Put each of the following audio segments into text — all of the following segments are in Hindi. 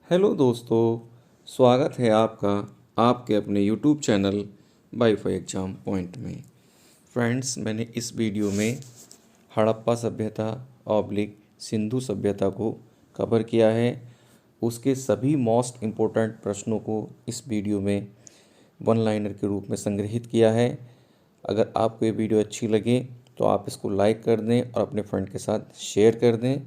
हेलो दोस्तों, स्वागत है आपका आपके अपने YouTube channel wifi exam point में। फ्रेंड्स, मैंने इस वीडियो में हड़प्पा सभ्यता ऑब्लिक सिंधु सभ्यता को कवर किया है। उसके सभी मोस्ट इम्पोर्टेंट प्रश्नों को इस वीडियो में वन लाइनर के रूप में संग्रहित किया है। अगर आपको ये वीडियो अच्छी लगे तो आप इसको लाइक कर दें और अपने फ्रेंड के साथ शेयर कर दें।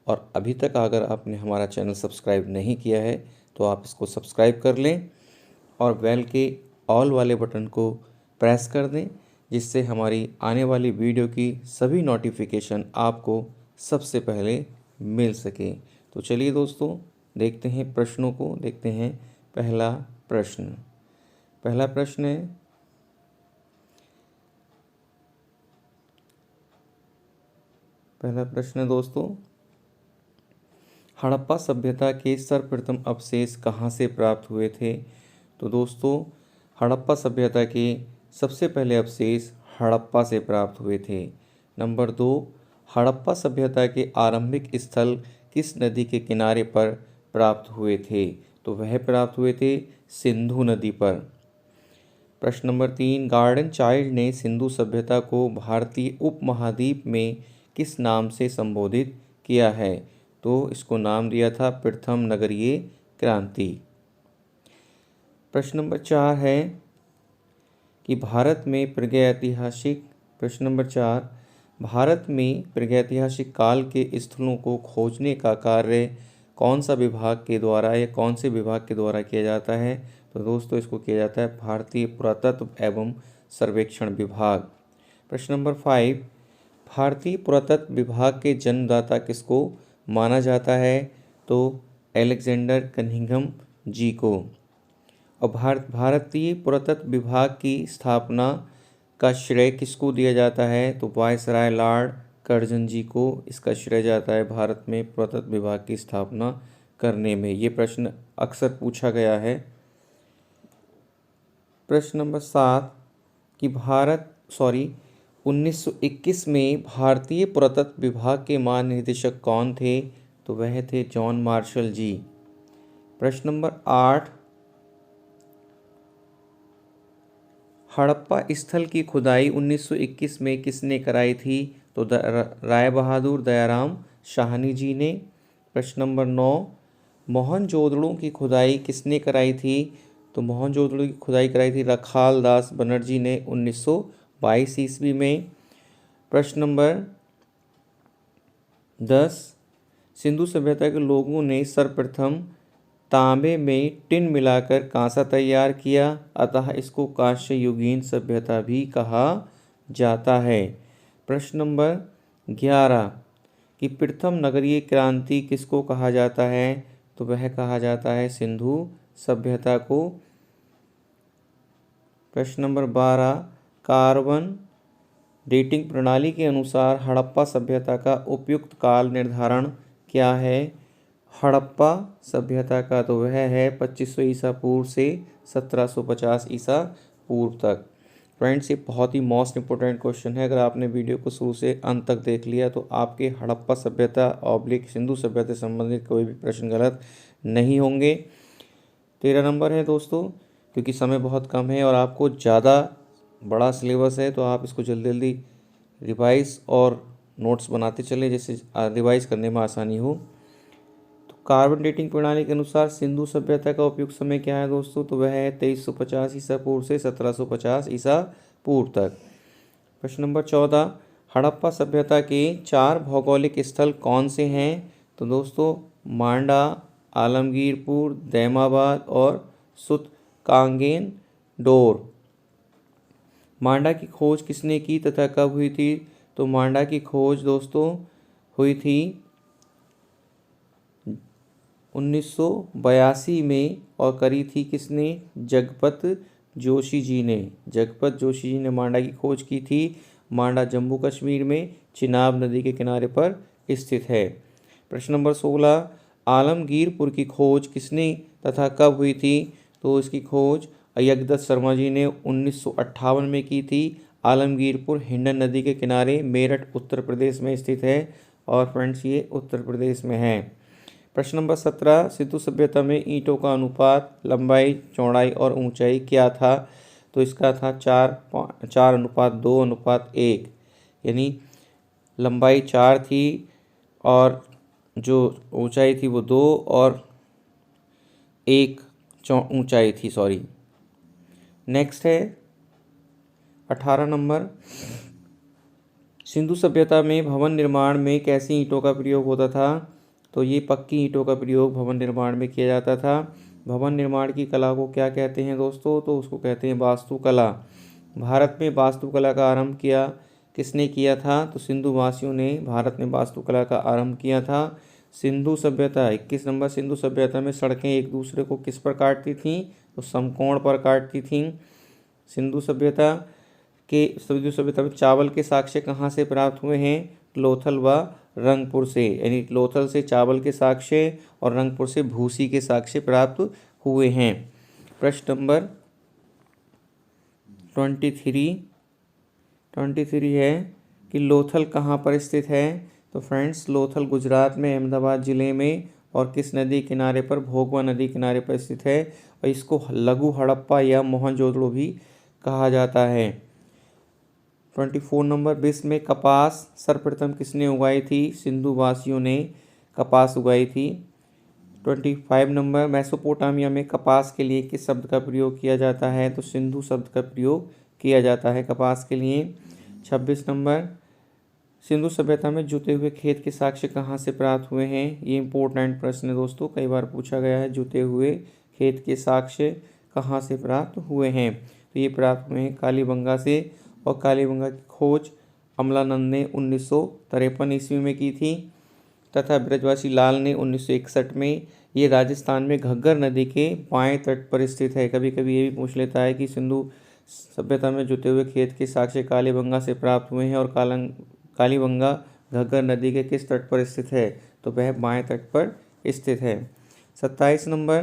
और अभी तक अगर आपने हमारा चैनल सब्सक्राइब नहीं किया है तो आप इसको सब्सक्राइब कर लें और बेल के ऑल वाले बटन को प्रेस कर दें, जिससे हमारी आने वाली वीडियो की सभी नोटिफिकेशन आपको सबसे पहले मिल सके। तो चलिए दोस्तों, देखते हैं प्रश्नों को। देखते हैं पहला प्रश्न। पहला प्रश्न है दोस्तों, हड़प्पा सभ्यता के सर्वप्रथम अवशेष कहाँ से प्राप्त हुए थे? तो दोस्तों, हड़प्पा सभ्यता के सबसे पहले अवशेष हड़प्पा से प्राप्त हुए थे। नंबर 2, हड़प्पा सभ्यता के आरंभिक स्थल किस नदी के किनारे पर प्राप्त हुए थे? तो वह प्राप्त हुए थे सिंधु नदी पर। प्रश्न नंबर 3, गार्डन चाइल्ड ने सिंधु सभ्यता को भारतीय उपमहाद्वीप में किस नाम से संबोधित किया है? तो इसको नाम दिया था प्रथम नगरीय क्रांति। प्रश्न नंबर 4 है कि भारत में प्रागैतिहासिक काल के स्थलों को खोजने का कार्य कौन सा विभाग के द्वारा या कौन से विभाग के द्वारा किया जाता है? तो दोस्तों, इसको किया जाता है भारतीय पुरातत्व एवं सर्वेक्षण विभाग। प्रश्न नंबर 5, भारतीय पुरातत्व विभाग के जन्मदाता किसको माना जाता है? तो अलेक्जेंडर कनिंघम जी को। और भारतीय पुरातत्व विभाग की स्थापना का श्रेय किसको दिया जाता है? तो वायसराय लॉर्ड कर्जन जी को इसका श्रेय जाता है भारत में पुरातत्व विभाग की स्थापना करने में। ये प्रश्न अक्सर पूछा गया है। प्रश्न नंबर 7 कि 1921 में भारतीय पुरातत्व विभाग के महानिदेशक कौन थे? तो वह थे जॉन मार्शल जी। प्रश्न नंबर 8, हड़प्पा स्थल की खुदाई 1921 में किसने कराई थी? तो राय बहादुर दयाराम शाहनी जी ने। प्रश्न नंबर 9, मोहनजोदड़ो की खुदाई किसने कराई थी? तो मोहनजोदड़ो की खुदाई कराई थी रखाल दास बनर्जी ने 1922 ईस्वी में। प्रश्न नंबर 10, सिंधु सभ्यता के लोगों ने सर्वप्रथम तांबे में टिन मिलाकर कांसा तैयार किया, अतः इसको कांस्य युगीन सभ्यता भी कहा जाता है। प्रश्न नंबर 11 कि प्रथम नगरीय क्रांति किसको कहा जाता है? तो वह कहा जाता है सिंधु सभ्यता को। प्रश्न नंबर 12, कार्बन डेटिंग प्रणाली के अनुसार हड़प्पा सभ्यता का उपयुक्त काल निर्धारण क्या है? हड़प्पा सभ्यता का तो वह है 2500 ईसा पूर्व से 1750 ईसा पूर्व तक। फ्रेंड्स, ये बहुत ही मोस्ट इम्पोर्टेंट क्वेश्चन है। अगर आपने वीडियो को शुरू से अंत तक देख लिया तो आपके हड़प्पा सभ्यता ऑब्लिक सिंधु सभ्यता से संबंधित कोई भी प्रश्न गलत नहीं होंगे। 13 नंबर है दोस्तों, क्योंकि समय बहुत कम है और आपको ज़्यादा बड़ा सिलेबस है तो आप इसको जल्दी जल्दी रिवाइज और नोट्स बनाते चलें, जिससे रिवाइज करने में आसानी हो। तो कार्बन डेटिंग प्रणाली के अनुसार सिंधु सभ्यता का उपयुक्त समय क्या है दोस्तों? तो वह है 2350 ईसा पूर्व से 1750 ईसा पूर्व तक। प्रश्न नंबर 14, हड़प्पा सभ्यता के 4 भौगोलिक स्थल कौन से हैं? तो दोस्तों, मांडा, आलमगीरपुर, दैमाबाद और सुतकांगेन डोर। मांडा की खोज किसने की तथा कब हुई थी? तो मांडा की खोज दोस्तों हुई थी 1982 में और करी थी किसने? जगपत जोशी जी ने। जगपत जोशी जी ने मांडा की खोज की थी। मांडा जम्मू कश्मीर में चिनाब नदी के किनारे पर स्थित है। प्रश्न नंबर 16, आलमगीरपुर की खोज किसने तथा कब हुई थी? तो इसकी खोज अय्यगदत्त शर्मा जी ने 1958 में की थी। आलमगीरपुर हिंडन नदी के किनारे मेरठ उत्तर प्रदेश में स्थित है और फ्रेंड्स ये उत्तर प्रदेश में है। प्रश्न नंबर 17, सिंधु सभ्यता में ईंटों का अनुपात लंबाई, चौड़ाई और ऊंचाई क्या था? तो इसका था 4:2:1, यानी लंबाई 4 थी और जो ऊंचाई थी वो 2 और 1 ऊंचाई थी, सॉरी। नेक्स्ट है 18 नंबर, सिंधु सभ्यता में भवन निर्माण में कैसी ईंटों का प्रयोग होता था? तो ये पक्की ईंटों का प्रयोग भवन निर्माण में किया जाता था। भवन निर्माण की कला को क्या कहते हैं दोस्तों? तो उसको कहते हैं वास्तुकला। भारत में वास्तुकला का आरंभ किसने किया था? तो सिंधु वासियों ने भारत में वास्तुकला का आरंभ किया था। सिंधु सभ्यता 21 नंबर, सिंधु सभ्यता में सड़कें एक दूसरे को किस पर काटती थीं? तो समकोण पर काटती थीं। सिंधु सभ्यता में चावल के साक्ष्य कहाँ से प्राप्त हुए हैं? लोथल व रंगपुर से, यानी लोथल से चावल के साक्ष्य और रंगपुर से भूसी के साक्ष्य प्राप्त हुए हैं। प्रश्न नंबर 23 है कि लोथल कहाँ पर स्थित है? तो फ्रेंड्स, लोथल गुजरात में अहमदाबाद ज़िले में और किस नदी किनारे पर? भोगवा नदी किनारे पर स्थित है और इसको लघु हड़प्पा या मोहनजोदड़ो भी कहा जाता है। 24 नंबर, विश्व में कपास सर्वप्रथम किसने उगाई थी? सिंधु वासियों ने कपास उगाई थी। 25 नंबर, मेसोपोटामिया में कपास के लिए किस शब्द का प्रयोग किया जाता है? तो सिंधु शब्द का प्रयोग किया जाता है कपास के लिए। 26 नंबर, सिंधु सभ्यता में जुते हुए खेत के साक्ष्य कहाँ से प्राप्त हुए हैं? ये इंपॉर्टेंट प्रश्न है दोस्तों, कई बार पूछा गया है। जुते हुए खेत के साक्ष्य कहाँ से प्राप्त हुए हैं? तो ये प्राप्त हुए हैं कालीबंगा से, और कालीबंगा की खोज अमलानंद ने 1953 ईस्वी में की थी तथा ब्रजवासी लाल ने 1961 में। ये राजस्थान में घग्गर नदी के बाएं तट पर स्थित है। कभी कभी ये भी पूछ लेता है कि सिंधु सभ्यता में जुते हुए खेत के साक्ष्य कालीबंगा से प्राप्त हुए हैं और कालीबंगा घग्गर नदी के किस तट पर स्थित है? तो वह बाएं तट पर स्थित है। 27 नंबर,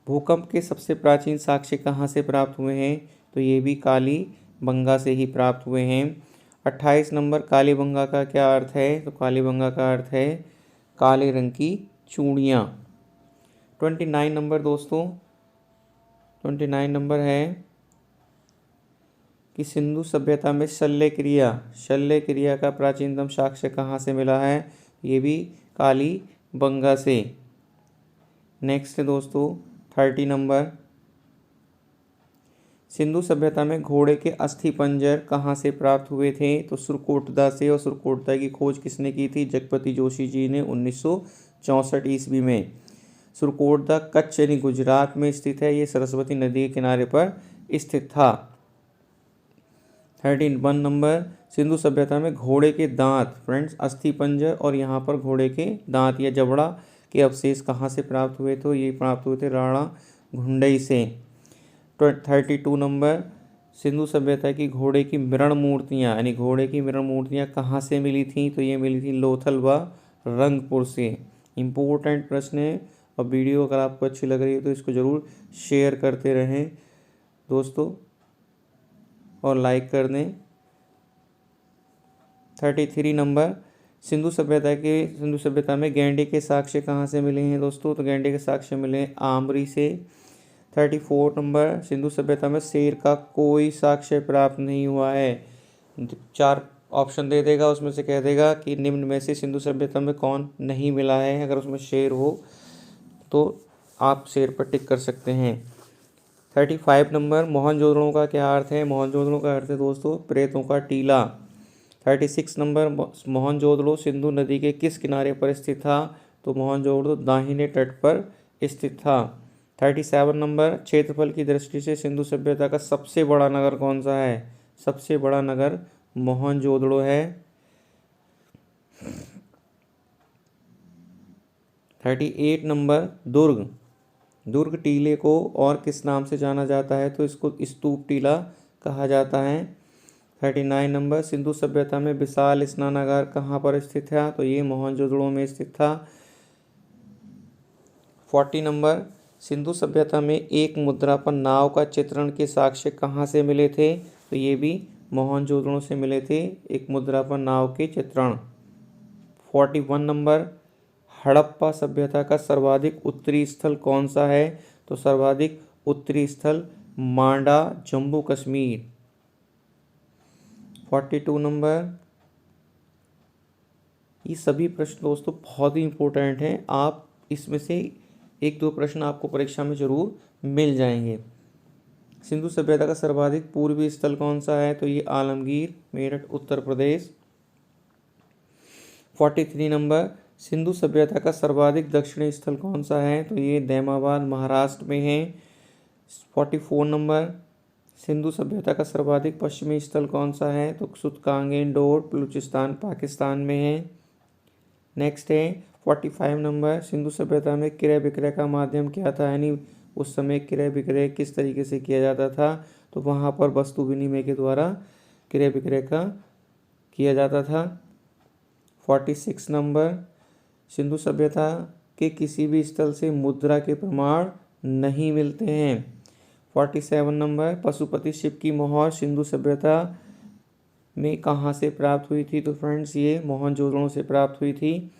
भूकंप के सबसे प्राचीन साक्ष्य कहाँ से प्राप्त हुए हैं? तो ये भी कालीबंगा से ही प्राप्त हुए हैं। 28 नंबर, कालीबंगा का क्या अर्थ है? तो कालीबंगा का अर्थ है काले रंग की चूड़ियाँ। 29 नंबर दोस्तों, 29 नंबर है कि सिंधु सभ्यता में शल्य क्रिया का प्राचीनतम साक्ष्य कहाँ से मिला है? ये भी कालीबंगा से। नेक्स्ट है दोस्तों 30 नंबर, सिंधु सभ्यता में घोड़े के अस्थि पंजर कहाँ से प्राप्त हुए थे? तो सुरकोटदा से, और सुरकोटदा की खोज किसने की थी? जगपति जोशी जी ने 1964 ईस्वी में। सुरकोटदा कच्छ यानी गुजरात में स्थित है। ये सरस्वती नदी के किनारे पर स्थित था। 31 नंबर, सिंधु सभ्यता में घोड़े के दांत, फ्रेंड्स अस्थि पंजर और यहाँ पर घोड़े के दांत या जबड़ा के अवशेष कहाँ से प्राप्त हुए? तो ये प्राप्त हुए थे राणा घुंडई से। 32 नंबर, सिंधु सभ्यता की घोड़े की मृण मूर्तियाँ, यानी घोड़े की मृण मूर्तियाँ कहाँ से मिली थी? तो ये मिली थी लोथल व रंगपुर से। इम्पोर्टेंट प्रश्न है, और वीडियो अगर आपको अच्छी लग रही है तो इसको ज़रूर शेयर करते रहें दोस्तों और लाइक कर दें। 33 नंबर, सिंधु सभ्यता में गैंडे के साक्ष्य कहाँ से मिले हैं दोस्तों? तो गैंडे के साक्ष्य मिले आमरी से। 34 नंबर, सिंधु सभ्यता में शेर का कोई साक्ष्य प्राप्त नहीं हुआ है। 4 ऑप्शन दे देगा, उसमें से कह देगा कि निम्न में से सिंधु सभ्यता में कौन नहीं मिला है। अगर उसमें शेर हो तो आप शेर पर टिक कर सकते हैं। 35 नंबर, मोहनजोदड़ो का क्या अर्थ है? मोहनजोदड़ो का अर्थ है दोस्तों प्रेतों का टीला। 36 नंबर, मोहनजोदड़ो सिंधु नदी के किस किनारे पर स्थित था? तो मोहनजोदड़ो दाहिने तट पर स्थित था। 37 नंबर, क्षेत्रफल की दृष्टि से सिंधु सभ्यता का सबसे बड़ा नगर कौन सा है? सबसे बड़ा नगर मोहनजोदड़ो है। 38 नंबर, दुर्ग टीले को और किस नाम से जाना जाता है? तो इसको स्तूप टीला कहा जाता है। 39 नंबर, सिंधु सभ्यता में विशाल स्नानागार कहाँ पर स्थित था? तो ये मोहनजोदड़ो में स्थित था। 40 नंबर, सिंधु सभ्यता में एक मुद्रा पर नाव का चित्रण के साक्ष्य कहाँ से मिले थे? तो ये भी मोहनजोदड़ो से मिले थे, एक मुद्रा पर नाव के चित्रण। 41 नंबर, हड़प्पा सभ्यता का सर्वाधिक उत्तरी स्थल कौन सा है? तो सर्वाधिक उत्तरी स्थल मांडा, जम्मू कश्मीर। 42 नंबर। ये सभी प्रश्न दोस्तों बहुत ही इंपॉर्टेंट हैं, आप इसमें से एक दो प्रश्न आपको परीक्षा में जरूर मिल जाएंगे। सिंधु सभ्यता का सर्वाधिक पूर्वी स्थल कौन सा है? तो ये आलमगीर, मेरठ, उत्तर प्रदेश। 43 नंबर। सिंधु सभ्यता का सर्वाधिक दक्षिणी स्थल कौन सा है? तो ये दैमाबाद, महाराष्ट्र में है। 44 नंबर। सिंधु सभ्यता का सर्वाधिक पश्चिमी स्थल कौन सा है? तो सुतकांग, इंदौर, बलूचिस्तान, पाकिस्तान में है। नेक्स्ट है 45 नंबर। सिंधु सभ्यता में क्रय विक्रय का माध्यम क्या था? यानी उस समय क्रय विक्रय किस तरीके से किया जाता था? तो वहाँ पर वस्तु विनिमय के द्वारा क्रय विक्रय का किया जाता था। 46 नंबर। सिंधु सभ्यता के किसी भी स्थल से मुद्रा के प्रमाण नहीं मिलते हैं। 47 नंबर। पशुपति शिव की मोहर सिंधु सभ्यता में कहाँ से प्राप्त हुई थी? तो फ्रेंड्स ये मोहनजोदड़ो से प्राप्त हुई थी।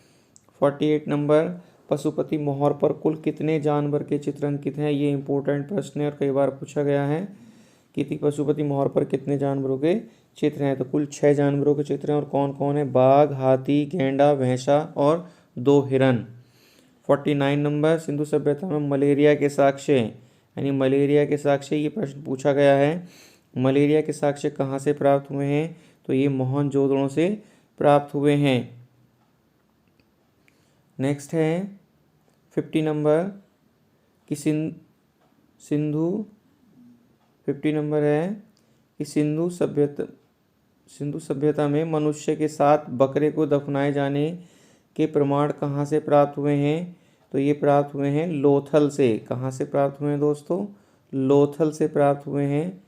48 नंबर। पशुपति मोहर पर कुल कितने जानवर के चित्र अंकित हैं? ये इंपॉर्टेंट प्रश्न है और कई बार पूछा गया है कि पशुपति मोहर पर कितने जानवरों के चित्र हैं? तो कुल 6 जानवरों के चित्र हैं। और कौन कौन है? बाघ, हाथी, गेंडा, भैंसा और 2 हिरन। 49 नंबर। सिंधु सभ्यता में मलेरिया के साक्ष्य, यानी मलेरिया के साक्ष्य, ये प्रश्न पूछा गया है। मलेरिया के साक्ष्य कहाँ से प्राप्त हुए हैं? तो ये मोहनजोदड़ो से प्राप्त हुए हैं। नेक्स्ट है 50 नंबर कि सिंधु 50 नंबर है कि सिंधु सभ्यता में मनुष्य के साथ बकरे को दफनाए जाने के प्रमाण कहाँ से प्राप्त हुए हैं? तो ये प्राप्त हुए हैं लोथल से। कहाँ से प्राप्त हुए हैं दोस्तों? लोथल से प्राप्त हुए हैं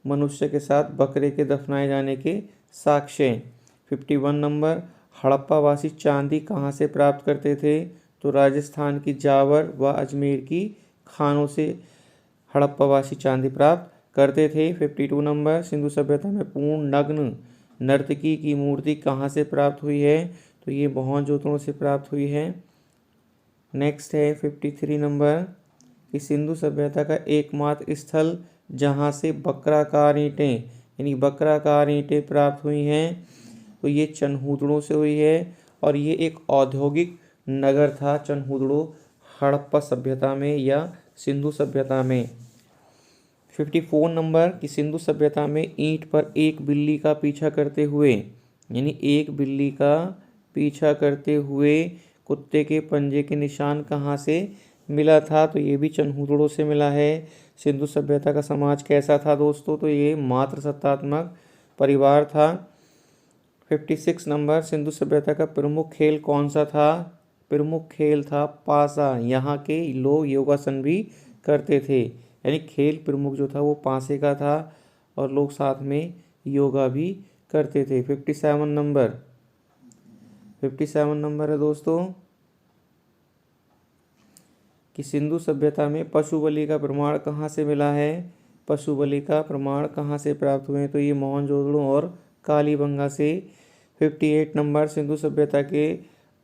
मनुष्य के साथ बकरे के दफनाए जाने के साक्ष्य। 51 नंबर। हड़प्पावासी चांदी कहाँ से प्राप्त करते थे? तो राजस्थान की जावर व अजमेर की खानों से हड़प्पावासी चांदी प्राप्त करते थे। 52 नंबर। सिंधु सभ्यता में पूर्ण नग्न नर्तकी की मूर्ति कहाँ से प्राप्त हुई है? तो ये मोहनजोदड़ो से प्राप्त हुई है। नेक्स्ट है 53 नंबर कि सिंधु सभ्यता का एकमात्र स्थल जहाँ से बक्राकार ईंटें, यानी बक्राकार ईंटें प्राप्त हुई हैं, तो ये चनहूदड़ो से हुई है। और ये एक औद्योगिक नगर था चनहूदड़ो, हड़प्पा सभ्यता में या सिंधु सभ्यता में। 54 नंबर कि सिंधु सभ्यता में ईंट पर एक बिल्ली का पीछा करते हुए, यानी एक बिल्ली का पीछा करते हुए कुत्ते के पंजे के निशान कहाँ से मिला था? तो ये भी चनहूदड़ो से मिला है। सिंधु सभ्यता का समाज कैसा था दोस्तों? तो ये मातृसत्तात्मक परिवार था। 56 नंबर। सिंधु सभ्यता का प्रमुख खेल कौन सा था? प्रमुख खेल था पासा। यहाँ के लोग योगासन भी करते थे, यानी खेल प्रमुख जो था वो पासे का था और लोग साथ में योगा भी करते थे। 57 नंबर। 57 नंबर है दोस्तों कि सिंधु सभ्यता में पशु बलि का प्रमाण कहाँ से मिला है? पशु बलि का प्रमाण कहाँ से प्राप्त हुए हैं? तो ये मोहनजोदड़ो और कालीबंगा से। 58 नंबर। सिंधु सभ्यता के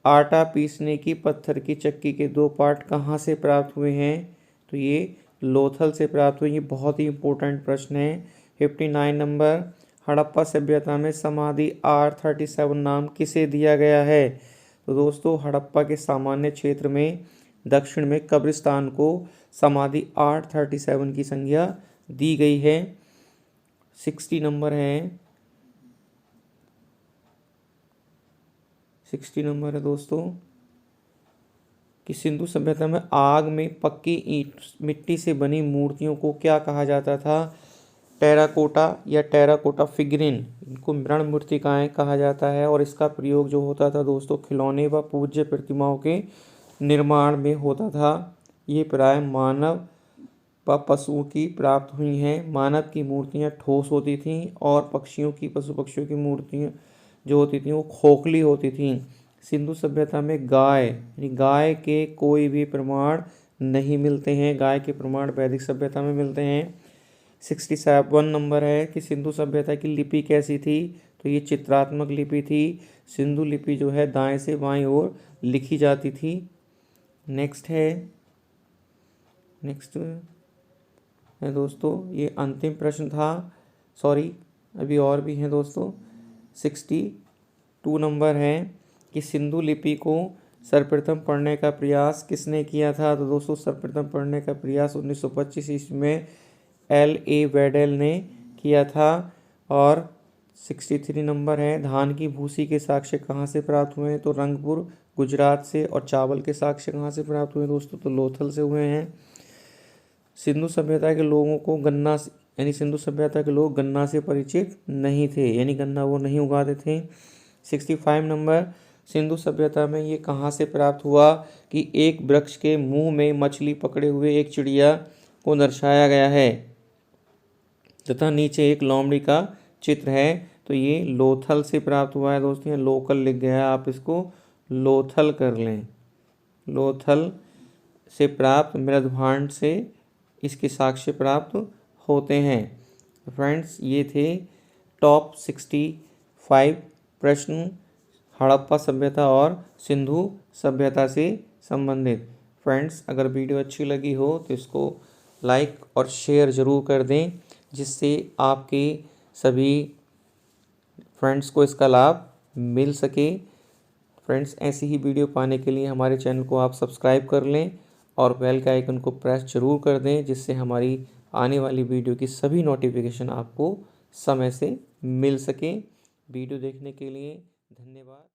आटा पीसने की पत्थर की चक्की के 2 पार्ट कहाँ से प्राप्त हुए हैं? तो ये लोथल से प्राप्त हुए। ये बहुत ही इंपॉर्टेंट प्रश्न है। 59 नंबर। हड़प्पा सभ्यता में समाधि R37 नाम किसे दिया गया है? तो दोस्तों हड़प्पा के सामान्य क्षेत्र में दक्षिण में कब्रिस्तान को समाधि R37 की संज्ञा दी गई है। 60 नंबर है 60 नंबर है दोस्तों कि सिंधु सभ्यता में आग में पक्की ईंट मिट्टी से बनी मूर्तियों को क्या कहा जाता था? टेराकोटा या टेराकोटा फिगरिन, इनको मृण मूर्तिकाएं कहा जाता है। और इसका प्रयोग जो होता था दोस्तों खिलौने व पूज्य प्रतिमाओं के निर्माण में होता था। ये प्राय मानव व पशुओं की प्राप्त हुई हैं। मानव की मूर्तियाँ ठोस होती थीं और पक्षियों की पशु पक्षियों की मूर्तियाँ जो होती थीं वो खोखली होती थीं। सिंधु सभ्यता में गाय, यानी गाय के कोई भी प्रमाण नहीं मिलते हैं। गाय के प्रमाण वैदिक सभ्यता में मिलते हैं। 67 नंबर है कि सिंधु सभ्यता की लिपि कैसी थी? तो ये चित्रात्मक लिपि थी। सिंधु लिपि जो है दाएं से बाएं ओर लिखी जाती थी। नेक्स्ट है दोस्तों, ये अंतिम प्रश्न था, सॉरी अभी और भी हैं दोस्तों। 62 नंबर है कि सिंधु लिपि को सर्वप्रथम पढ़ने का प्रयास किसने किया था। तो दोस्तों सर्वप्रथम पढ़ने का प्रयास 1925 ईस्वी में L.A. वेडेल ने किया था। और 63 नंबर है, धान की भूसी के साक्ष्य कहाँ से प्राप्त हुए हैं। तो रंगपुर गुजरात से। और चावल के साक्ष्य कहाँ से प्राप्त हुए दोस्तों। तो लोथल से हुए हैं। सिंधु सभ्यता के लोगों को गन्ना यानी सिंधु सभ्यता के लोग गन्ना से परिचित नहीं थे, यानी गन्ना वो नहीं उगाते थे। 65 नंबर, सिंधु सभ्यता में ये कहाँ से प्राप्त हुआ कि एक वृक्ष के मुंह में मछली पकड़े हुए एक चिड़िया को दर्शाया गया है तथा नीचे एक लोमड़ी का चित्र है। तो ये लोथल से प्राप्त हुआ है दोस्तों। ये लोकल लिख गया है, आप इसको लोथल कर लें। लोथल से प्राप्त मृदभांड से इसके साक्ष्य प्राप्त होते हैं। फ्रेंड्स ये थे टॉप 65 प्रश्न हड़प्पा सभ्यता और सिंधु सभ्यता से संबंधित। फ्रेंड्स अगर वीडियो अच्छी लगी हो तो इसको लाइक और शेयर ज़रूर कर दें, जिससे आपके सभी फ्रेंड्स को इसका लाभ मिल सके। फ्रेंड्स ऐसी ही वीडियो पाने के लिए हमारे चैनल को आप सब्सक्राइब कर लें और बेल के आइकन को प्रेस जरूर कर दें, जिससे हमारी आने वाली वीडियो की सभी नोटिफिकेशन आपको समय से मिल सके। वीडियो देखने के लिए धन्यवाद।